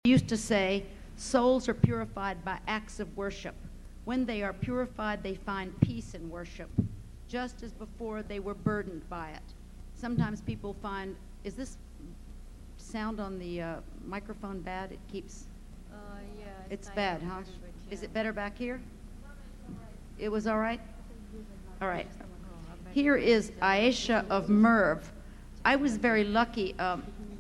He used to say, souls are purified by acts of worship. When they are purified, they find peace in worship, just as before they were burdened by it. Sometimes people find, is this sound on the microphone bad? It keeps, Yeah. it's bad, huh? Is it better back here? It was all right? All right. Here is AISHA of Merv. I was very lucky.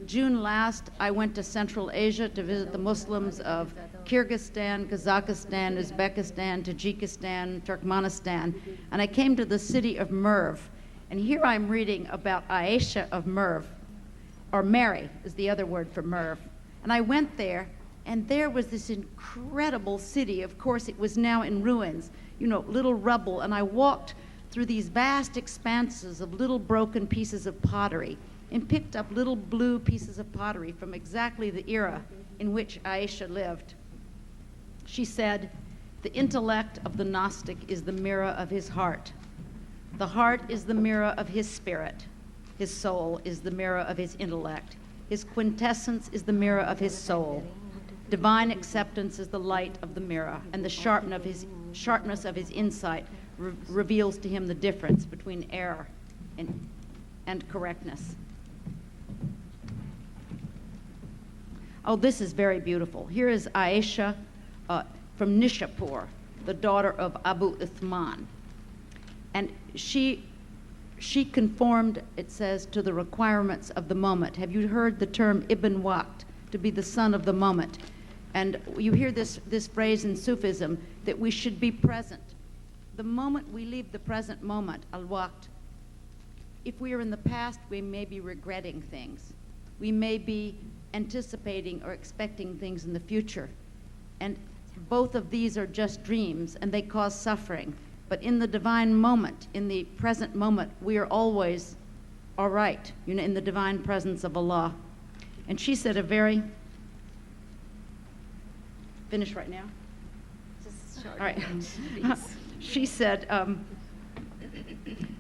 June last, I went to Central Asia to visit the Muslims of Kyrgyzstan, Kazakhstan, Uzbekistan, Tajikistan, Turkmenistan, and I came to the city of Merv. And here I'm reading about AISHA of Merv, or Mary is the other word for Merv. And I went there, and there was this incredible city. Of course, it was now in ruins, you know, little rubble, and I walked through these vast expanses of little broken pieces of pottery and picked up little blue pieces of pottery from exactly the era in which AISHA lived. She said, the intellect of the Gnostic is the mirror of his heart. The heart is the mirror of his spirit. His soul is the mirror of his intellect. His quintessence is the mirror of his soul. Divine acceptance is the light of the mirror, and the sharpness of his insight reveals to him the difference between error and correctness. Oh, this is very beautiful. Here is AISHA from Nishapur, the daughter of Abu Uthman. And she conformed, it says, to the requirements of the moment. Have you heard the term Ibn Waqt, to be the son of the moment? And you hear this phrase in Sufism, that we should be present. The moment we leave the present moment, al-Waqt, if we are in the past, we may be regretting things. We may be anticipating or expecting things in the future. And both of these are just dreams, and they cause suffering. But in the divine moment, in the present moment, we are always all right, you know, in the divine presence of Allah. And she said a very, finish right now? Just short. All right. She said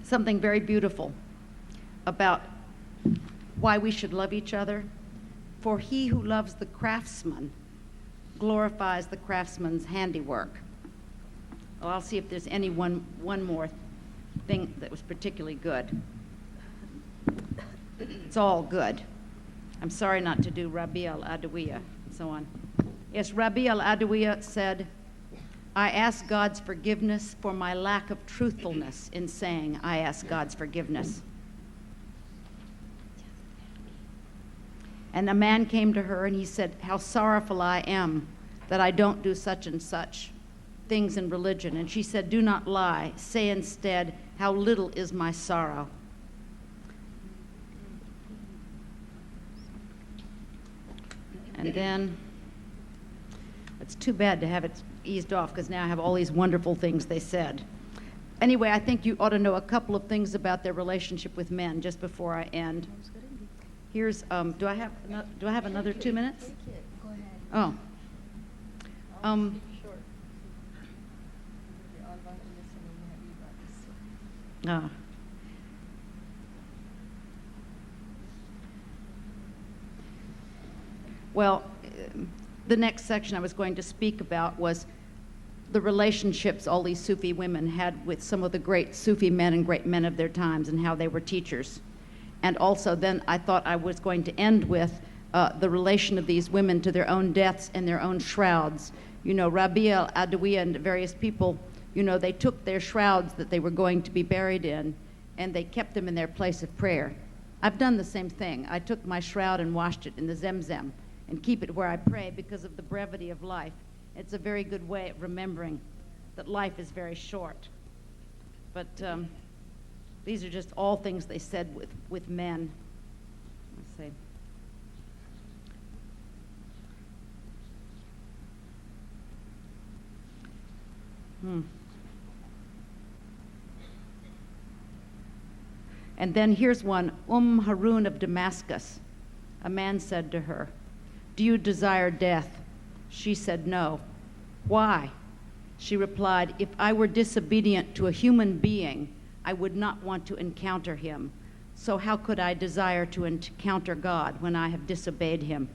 something very beautiful about why we should love each other. For he who loves the craftsman glorifies the craftsman's handiwork. Well, I'll see if there's any one more thing that was particularly good. It's all good. I'm sorry not to do Rabi al-Adawiya and so on. Yes, Rabi al-Adawiya said, I ask God's forgiveness for my lack of truthfulness in saying I ask God's forgiveness. And a man came to her and he said, how sorrowful I am that I don't do such and such things in religion. And she said, do not lie. Say instead, how little is my sorrow. And then, it's too bad to have it eased off because now I have all these wonderful things they said. Anyway, I think you ought to know a couple of things about their relationship with men just before I end. Here's, do I have another 2 minutes? Go ahead. Oh. Well, the next section I was going to speak about was the relationships all these Sufi women had with some of the great Sufi men and great men of their times and how they were teachers. And also then I thought I was going to end with the relation of these women to their own deaths and their own shrouds. You know, Rabi al-Adawiya and various people, you know, they took their shrouds that they were going to be buried in and they kept them in their place of prayer. I've done the same thing. I took my shroud and washed it in the Zemzem and keep it where I pray because of the brevity of life. It's a very good way of remembering that life is very short. But these are just all things they said with men. Let's see. And then here's one, Harun of Damascus. A man said to her, do you desire death? She said, no. Why? She replied, if I were disobedient to a human being, I would not want to encounter him. So how could I desire to encounter God when I have disobeyed him?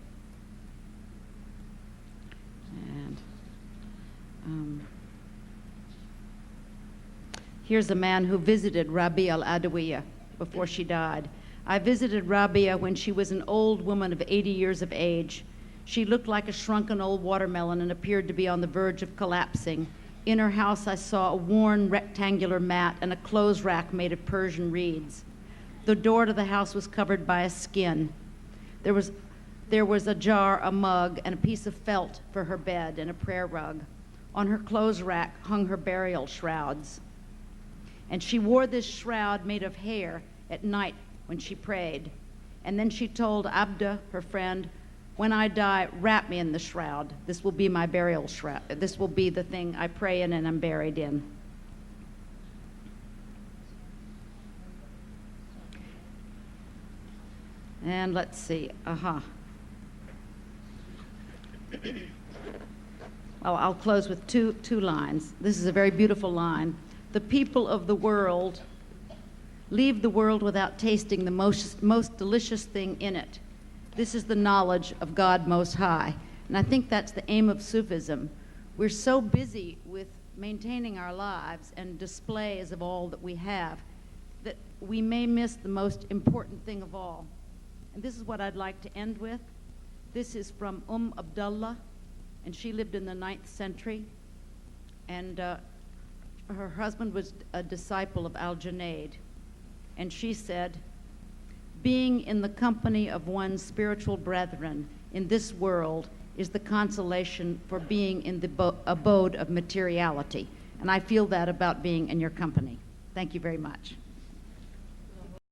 Here's a man who visited Rabia al-Adawiya before she died. I visited Rabia when she was an old woman of 80 years of age. She looked like a shrunken old watermelon and appeared to be on the verge of collapsing. In her house, I saw a worn rectangular mat and a clothes rack made of Persian reeds. The door to the house was covered by a skin. There was a jar, a mug, and a piece of felt for her bed and a prayer rug. On her clothes rack hung her burial shrouds. And she wore this shroud made of hair at night when she prayed. And then she told Abda, her friend, "When I die, wrap me in the shroud. This will be my burial shroud. This will be the thing I pray in and I'm buried in." And let's see, Well, I'll close with two lines. This is a very beautiful line. The people of the world leave the world without tasting the most delicious thing in it. This is the knowledge of God Most High. And I think that's the aim of Sufism. We're so busy with maintaining our lives and displays of all that we have that we may miss the most important thing of all. And this is what I'd like to end with. This is from Abdullah, and she lived in the 9th century. And her husband was a disciple of Al-Junayd. And she said, "Being in the company of one's spiritual brethren in this world is the consolation for being in the abode of materiality." And I feel that about being in your company. Thank you very much.